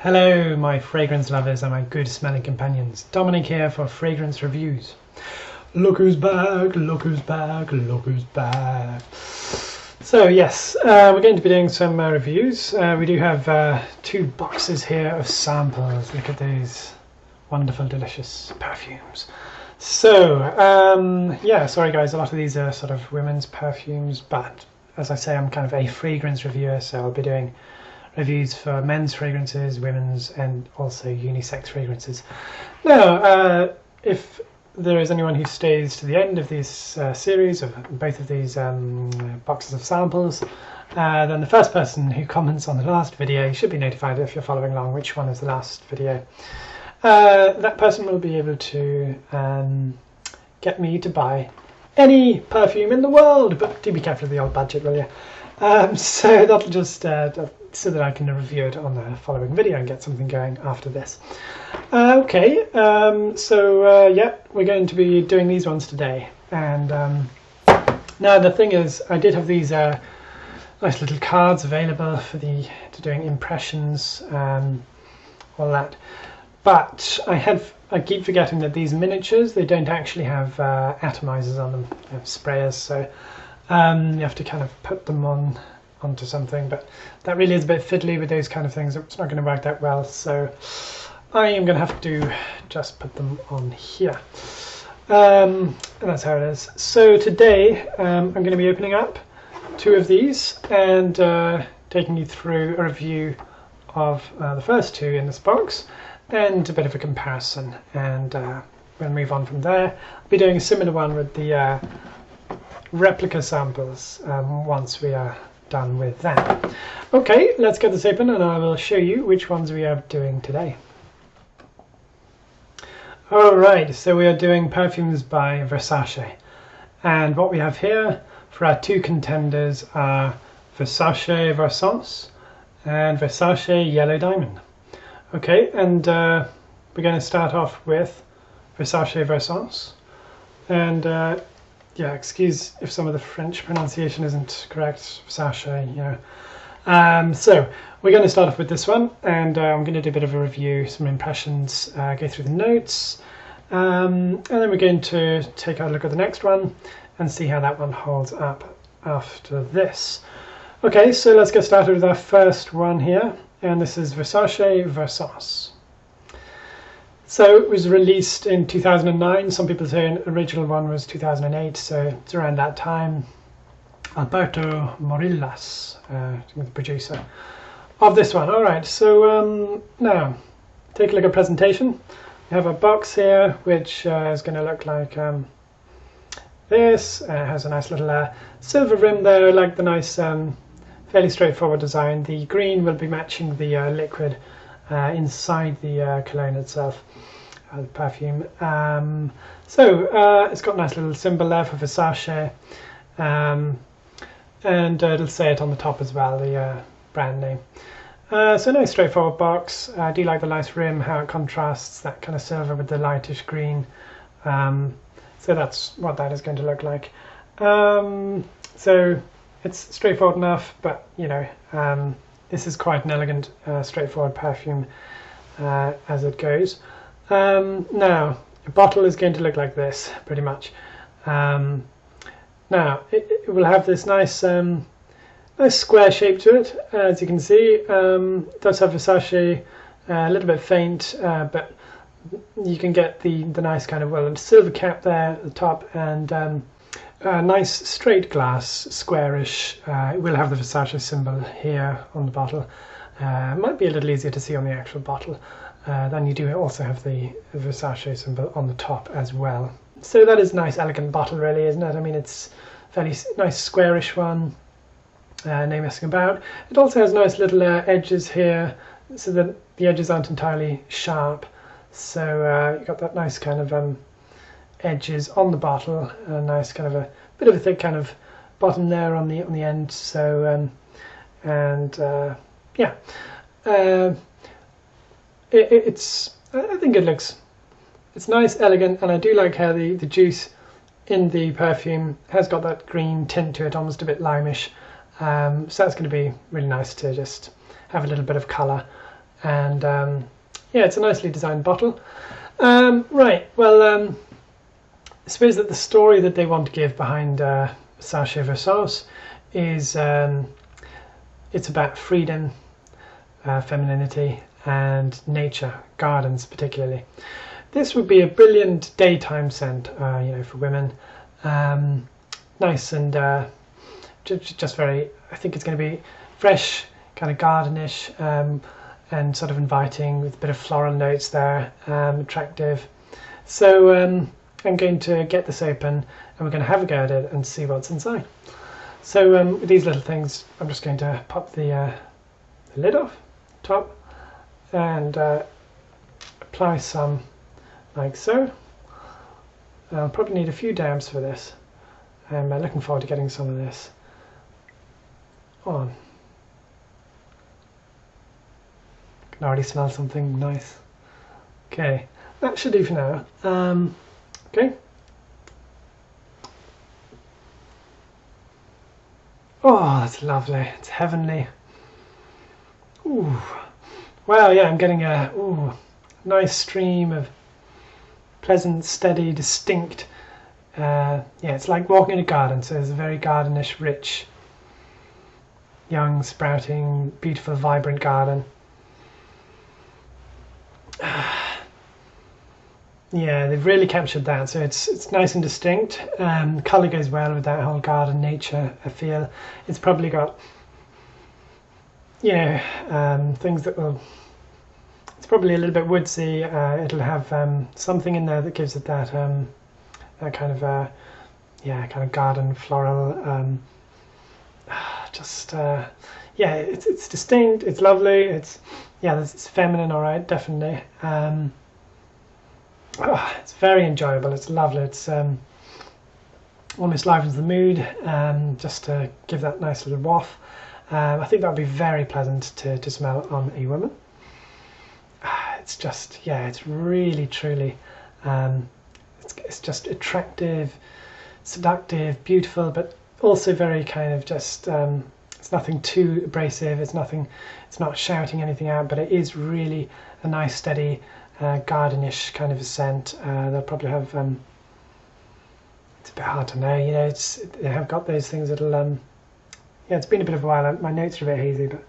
Hello my fragrance lovers and my good smelling companions. Dominic here for Fragrance Reviews. Look who's back, look who's back, look who's back. So yes, we're going to be doing some reviews. We do have 2 boxes here of samples. Look at these wonderful delicious perfumes. So yeah, sorry guys, a lot of these are sort of women's perfumes, but as I say, I'm kind of a fragrance reviewer, so I'll be doing reviews for men's fragrances, women's, and also unisex fragrances. Now, if there is anyone who stays to the end of this series of both of these boxes of samples, then the first person who comments on the last video should be notified, if you're following along, which one is the last video. That person will be able to get me to buy any perfume in the world, but do be careful of the old budget, will you? So that'll just so that I can review it on the following video and get something going after this. Okay, yeah, we're going to be doing these ones today. And now the thing is, I did have these nice little cards available for to doing impressions, all that. But I keep forgetting that these miniatures, they don't actually have atomizers on them, they have sprayers, so you have to kind of put them onto something, but that really is a bit fiddly with those kind of things. It's not going to work that well, so I am going to have to just put them on here. And that's how it is. So today I'm going to be opening up 2 of these and taking you through a review of the first 2 in this box and a bit of a comparison, and we'll move on from there. I'll be doing a similar one with the replica samples once we are done with that. Okay, let's get this open and I will show you which ones we are doing today. Alright, so we are doing perfumes by Versace, and what we have here for our 2 contenders are Versace Versense and Versace Yellow Diamond. Okay, and we're going to start off with Versace Versense, and yeah, excuse if some of the French pronunciation isn't correct, Versace, you know. So we're going to start off with this one, and I'm going to do a bit of a review, some impressions, go through the notes, and then we're going to take a look at the next one and see how that one holds up after this. Okay, so let's get started with our first one here, and this is Versace Versus. So it was released in 2009. Some people say an original one was 2008, so it's around that time. Alberto Morillas, the producer of this one. Alright, so now take a look at presentation. We have a box here which is going to look like this. It has a nice little silver rim there, like the nice, fairly straightforward design. The green will be matching the liquid inside the cologne itself, the perfume. So it's got a nice little symbol there for Versace, and it'll say it on the top as well, the brand name. So nice straightforward box. I do like the nice rim, how it contrasts that kind of silver with the lightish green. So that's what that is going to look like. So it's straightforward enough, but you know, this is quite an elegant, straightforward perfume as it goes. Now, the bottle is going to look like this, pretty much. Now, it will have this nice nice square shape to it, as you can see. It does have Versace, a little bit faint, but you can get the nice kind of, well, silver cap there at the top, and a nice straight glass, squarish. It will have the Versace symbol here on the bottle. Might be a little easier to see on the actual bottle. Then you do also have the Versace symbol on the top as well. So that is a nice elegant bottle really, isn't it? I mean, it's a fairly nice squarish one, no messing about. It also has nice little edges here, so that the edges aren't entirely sharp. So you've got that nice kind of edges on the bottle, a nice kind of a bit of a thick kind of bottom there on the end. So yeah, I think it's nice, elegant, and I do like how the juice in the perfume has got that green tint to it, almost a bit limeish. So that's going to be really nice to just have a little bit of colour and yeah, it's a nicely designed bottle. Right, well, I suppose that the story that they want to give behind Versace Versus is it's about freedom, femininity, and nature, gardens particularly. This would be a brilliant daytime scent, you know, for women. Nice and just very, I think it's going to be fresh, kind of gardenish, and sort of inviting with a bit of floral notes there, attractive. So I'm going to get this open and we're going to have a go at it and see what's inside. So with these little things, I'm just going to pop the lid off, top, and apply some like so. I'll probably need a few dabs for this. I'm looking forward to getting some of this on. Can already smell something nice. Okay, that should do for now. Okay. Oh, that's lovely. It's heavenly. Ooh. Wow, yeah, I'm getting a nice stream of pleasant, steady, distinct. Yeah, it's like walking in a garden, so it's a very gardenish, rich, young, sprouting, beautiful, vibrant garden. Yeah, they've really captured that, so it's nice and distinct. Colour goes well with that whole garden nature, I feel. It's probably got, you know, things that will, it's probably a little bit woodsy. It'll have something in there that gives it that that kind of yeah, kind of garden floral, just yeah, it's distinct, it's lovely, it's, yeah, it's feminine, all right, definitely. Oh, it's very enjoyable, it's lovely, it's almost livens the mood, just to give that nice little waft. I think that would be very pleasant to smell on a woman. It's just, yeah, it's really, truly, it's just attractive, seductive, beautiful, but also very kind of just, it's nothing too abrasive, it's not shouting anything out, but it is really a nice, steady, gardenish kind of a scent. They'll probably have, it's a bit hard to know, you know, they have got those things that'll, yeah, it's been a bit of a while, my notes are a bit hazy, but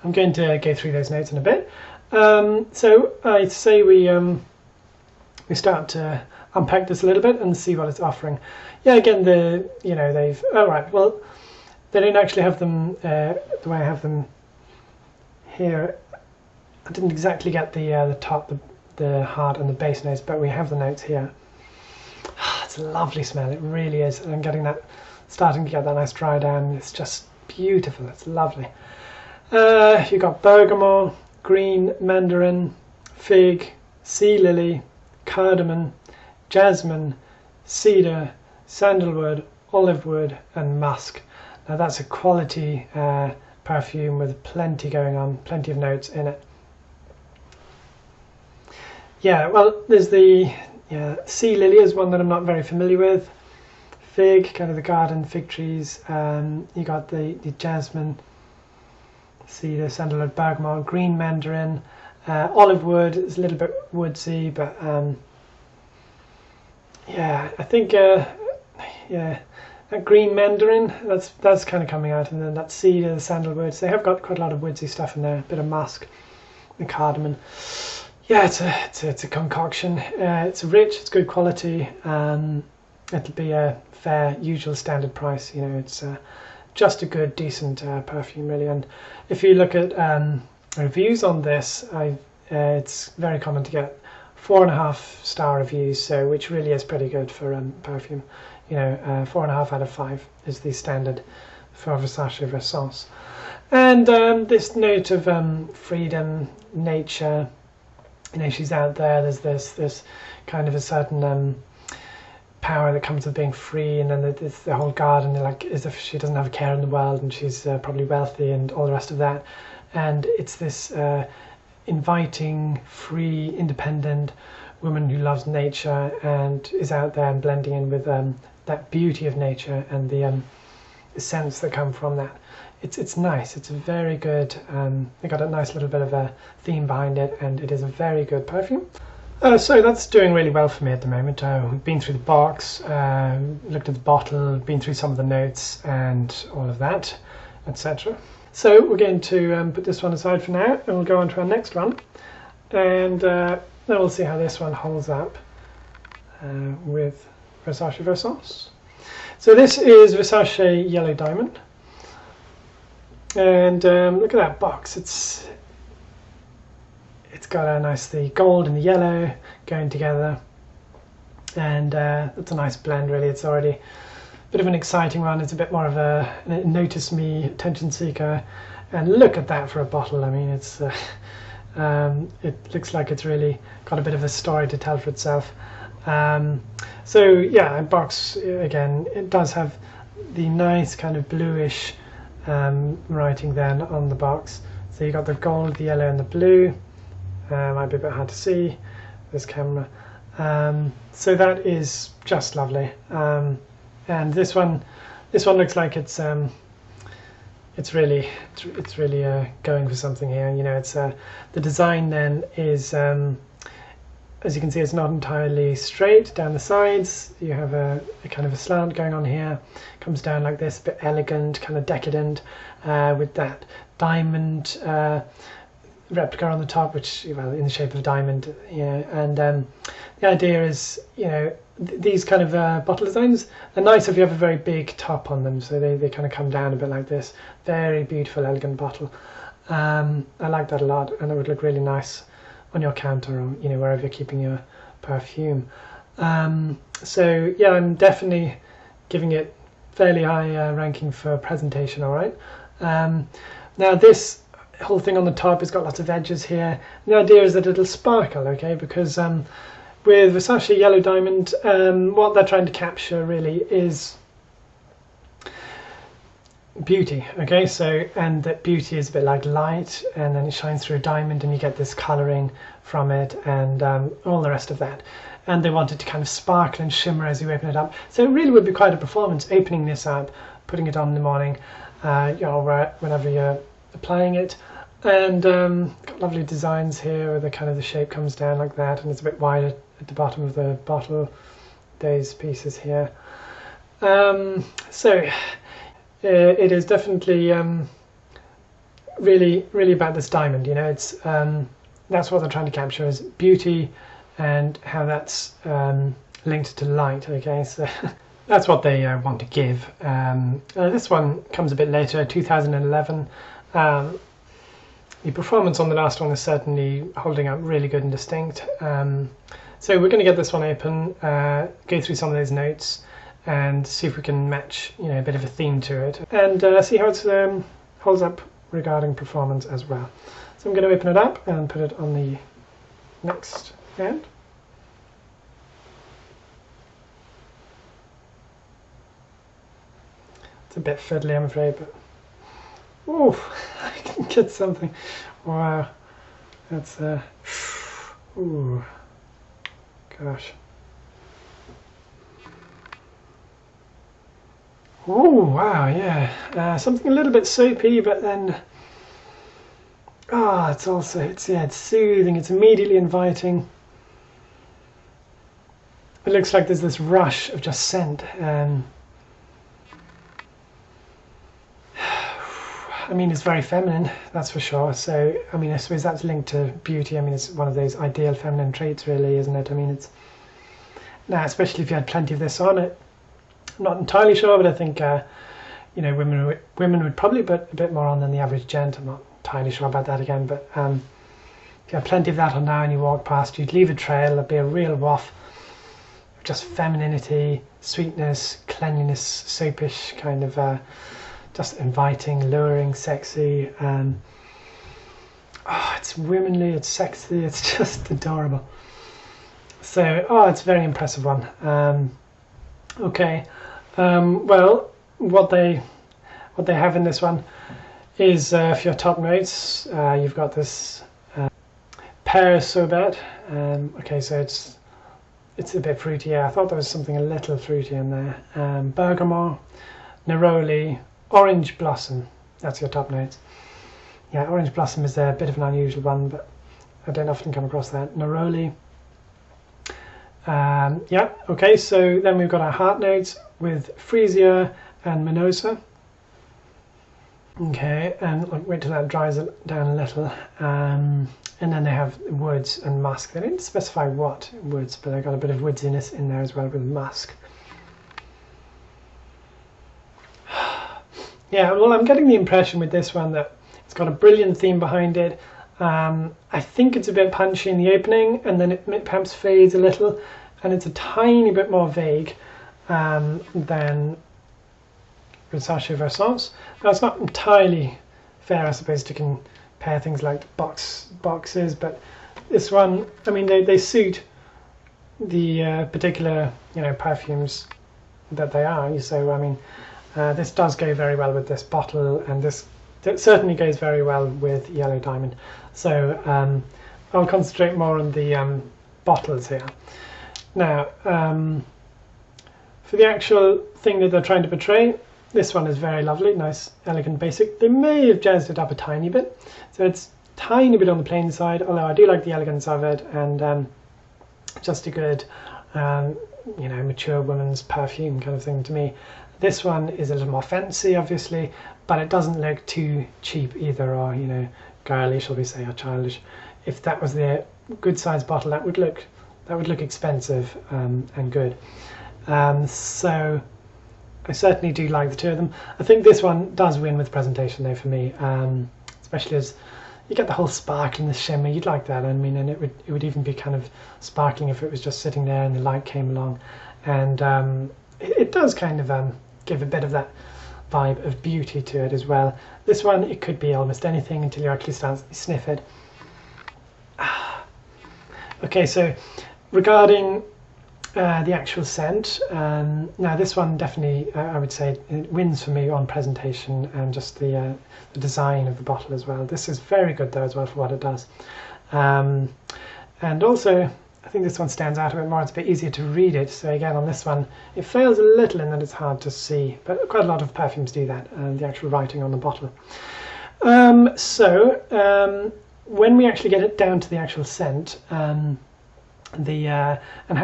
I'm going to go through those notes in a bit. So I'd say we start to unpack this a little bit and see what it's offering. Yeah, again, you know, they've, oh right, well, they don't actually have them the way I have them here. I didn't exactly get the top, the heart and the base notes, but we have the notes here. It's a lovely smell, it really is. And I'm getting that, starting to get that nice dry down. It's just beautiful, it's lovely. You've got bergamot, green mandarin, fig, sea lily, cardamom, jasmine, cedar, sandalwood, olive wood, and musk. Now that's a quality perfume with plenty going on, plenty of notes in it. Yeah, well, there's the sea lily is one that I'm not very familiar with. Fig, kind of the garden fig trees. You got the jasmine, cedar, sandalwood, bergamot, green mandarin, olive wood is a little bit woodsy, but yeah, I think yeah, that green mandarin, that's kind of coming out, and then that cedar, the sandalwood. So they have got quite a lot of woodsy stuff in there, a bit of musk, and cardamom. Yeah, it's a concoction. It's rich, it's good quality. It'll be a fair, usual standard price. You know, it's just a good, decent perfume, really. And if you look at reviews on this, it's very common to get 4.5 star reviews, so which really is pretty good for perfume. You know, 4.5 out of 5 is the standard for Versace Versense. And this note of freedom, nature. You know, she's out there. There's this kind of a certain power that comes with being free, and then there's the whole garden, like as if she doesn't have a care in the world, and she's probably wealthy and all the rest of that. And it's this inviting, free, independent woman who loves nature and is out there and blending in with that beauty of nature and the scents that come from that. it's nice. It's a very good. It got a nice little bit of a theme behind it, and it is a very good perfume. So that's doing really well for me at the moment. We've been through the box, looked at the bottle, been through some of the notes and all of that, etc. So we're going to put this one aside for now, and we'll go on to our next one, and then we'll see how this one holds up with Versace Versense. So this is Versace Yellow Diamond, and look at that box. It's got a nice the gold and the yellow going together, and it's a nice blend really. It's already a bit of an exciting one. It's a bit more of a notice me, attention seeker, and look at that for a bottle. I mean, it's it looks like it's really got a bit of a story to tell for itself. So yeah, box again, it does have the nice kind of bluish writing then on the box. So you got the gold, the yellow and the blue. Might be a bit hard to see this camera. So that is just lovely. And this one looks like it's really going for something here. You know, it's the design then is as you can see, it's not entirely straight down the sides. You have a kind of a slant going on here. Comes down like this, a bit elegant, kind of decadent, with that diamond replica on the top, which, well, in the shape of a diamond, you know. And the idea is, you know, these kind of bottle designs are nice if you have a very big top on them, so they kind of come down a bit like this. Very beautiful, elegant bottle. I like that a lot, and it would look really nice on your counter, or, you know, wherever you're keeping your perfume. So yeah, I'm definitely giving it fairly high ranking for presentation. All right. Now this whole thing on the top has got lots of edges here. The idea is that it'll sparkle, okay, because with Versace Yellow Diamond, what they're trying to capture really is beauty, okay, so, and that beauty is a bit like light, and then it shines through a diamond and you get this colouring from it, and all the rest of that. And they want it to kind of sparkle and shimmer as you open it up. So it really would be quite a performance opening this up, putting it on in the morning, you know, whenever you're applying it. And got lovely designs here where the kind of the shape comes down like that, and it's a bit wider at the bottom of the bottle, those pieces here. So it is definitely really about this diamond, you know. It's that's what they're trying to capture, is beauty and how that's linked to light, okay. So that's what they want to give. This one comes a bit later, 2011. The performance on the last one is certainly holding up really good and distinct. So we're going to get this one open, go through some of those notes, and see if we can match, you know, a bit of a theme to it, and see how it holds up regarding performance as well. So I'm going to open it up and put it on the next end. It's a bit fiddly, I'm afraid, but oh, I can get something. Wow, that's ooh, gosh. Oh wow, yeah, something a little bit soapy, but then it's also, it's soothing. It's immediately inviting. It looks like there's this rush of just scent. I mean, it's very feminine, that's for sure. So, I mean, I suppose that's linked to beauty. I mean, it's one of those ideal feminine traits, really, isn't it? I mean, it's now, especially if you had plenty of this on it. I'm not entirely sure, but I think you know, women would probably put a bit more on than the average gent. I'm not entirely sure about that again, but if you have plenty of that on now and you walk past, you'd leave a trail. There'd be a real waft of just femininity, sweetness, cleanliness, soapish kind of. Just inviting, luring, sexy, and it's womanly, it's sexy, it's just adorable. So, it's a very impressive one. Okay, well, what they have in this one is for your top notes, you've got this pear sorbet. Okay, so it's a bit fruity. Yeah, I thought there was something a little fruity in there. Bergamot, neroli, orange blossom. That's your top notes. Yeah, Orange Blossom is a bit of an unusual one, but I don't often come across that. Neroli. Yeah, okay, so then we've got our heart notes with Freesia and Mimosa. Okay, and I'll wait till that dries it down a little. And then they have woods and musk. They didn't specify what woods, but they got a bit of woodsiness in there as well with musk. Yeah, well, I'm getting the impression with this one that it's got a brilliant theme behind it. I think it's a bit punchy in the opening, and then it perhaps fades a little, and it's a tiny bit more vague than Versace Versense. Now, it's not entirely fair, I suppose, to compare things like boxes, but this one, I mean, they suit the particular, perfumes that they are. So, I mean, this does go very well with this bottle, and this certainly goes very well with Yellow Diamond. So I'll concentrate more on the bottles here. Now, for the actual thing that they're trying to portray, this one is very lovely, nice, elegant, basic. They may have jazzed it up a tiny bit, so it's a tiny bit on the plain side, although I do like the elegance of it, and just a good, mature woman's perfume kind of thing to me. This one is a little more fancy, obviously, but it doesn't look too cheap either, or girly, shall we say, or childish. If that was the good sized bottle, that would look expensive and good. So I certainly do like the two of them. I think this one does win with presentation though for me, especially as you get the whole sparkle and the shimmer. You'd like that, I mean, and it would even be kind of sparkling if it was just sitting there and the light came along, and it does kind of give a bit of that vibe of beauty to it as well. This one, it could be almost anything until you actually start to sniff it. Okay, so regarding the actual scent, now this one definitely, I would say, it wins for me on presentation and just the design of the bottle as well. This is very good though as well for what it does. And also, I think this one stands out a bit more. It's a bit easier to read it. So again, on this one, it fails a little in that it's hard to see, but quite a lot of perfumes do that, the actual writing on the bottle. When we actually get it down to the actual scent, and how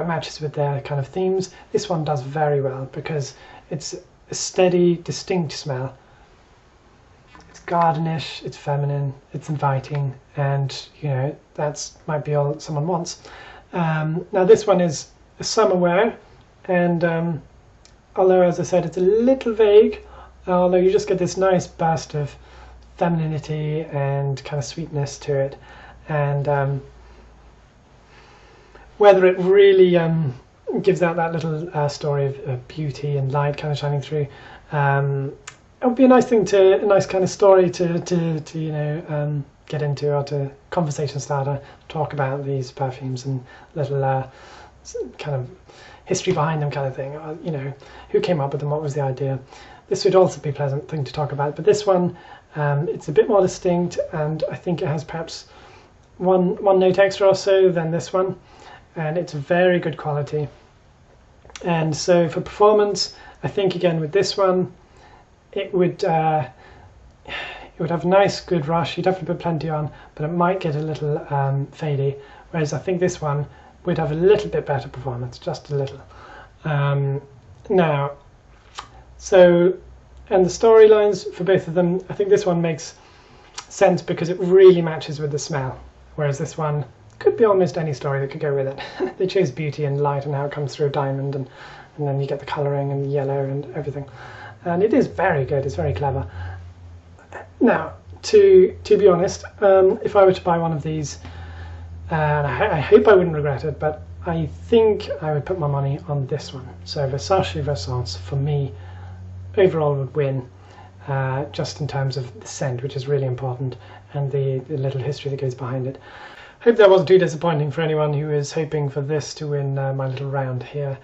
it matches with their kind of themes, this one does very well because it's a steady, distinct smell. It's gardenish, it's feminine, it's inviting, and that's might be all someone wants. Now this one is a summer wear, and although, as I said, it's a little vague, although you just get this nice burst of femininity and kind of sweetness to it, and whether it really gives out that little story of beauty and light kind of shining through, it would be a nice kind of story to get into, or to conversation starter, talk about these perfumes and little kind of history behind them kind of thing, or, who came up with them, what was the idea. This would also be a pleasant thing to talk about, but this one, it's a bit more distinct, and I think it has perhaps one note extra or so than this one, and it's very good quality. And so for performance, I think again with this one, it would have a nice good rush. You'd have to put plenty on, but it might get a little fadey, whereas I think this one would have a little bit better performance, just a little. Now, so, and the storylines for both of them, I think this one makes sense because it really matches with the smell, whereas this one could be almost any story that could go with it. They chose beauty and light and how it comes through diamond, and then you get the colouring and the yellow and everything. And it is very good, it's very clever. Now, to be honest, if I were to buy one of these, and I hope I wouldn't regret it, but I think I would put my money on this one. So Versace Versense, for me, overall would win, just in terms of the scent, which is really important, and the little history that goes behind it. Hope that wasn't too disappointing for anyone who is hoping for this to win my little round here.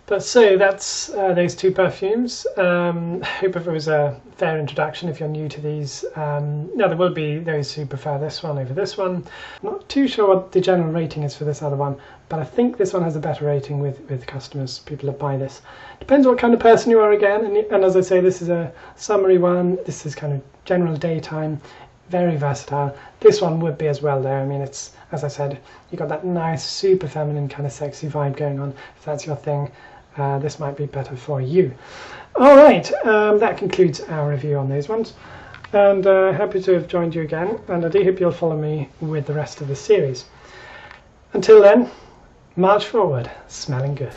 But so that's those two perfumes. Hope it was a fair introduction if you're new to these. Now there will be those who prefer this one over this one. I'm not too sure what the general rating is for this other one, but I think this one has a better rating with customers, people that buy this. Depends what kind of person you are again, and as I say, this is a summery one. This is kind of general daytime, very versatile. This one would be as well though. I mean, it's, as I said, you got that nice, super feminine kind of sexy vibe going on. If that's your thing, this might be better for you. All right, that concludes our review on those ones, and happy to have joined you again, and I do hope you'll follow me with the rest of the series. Until then, march forward, smelling good.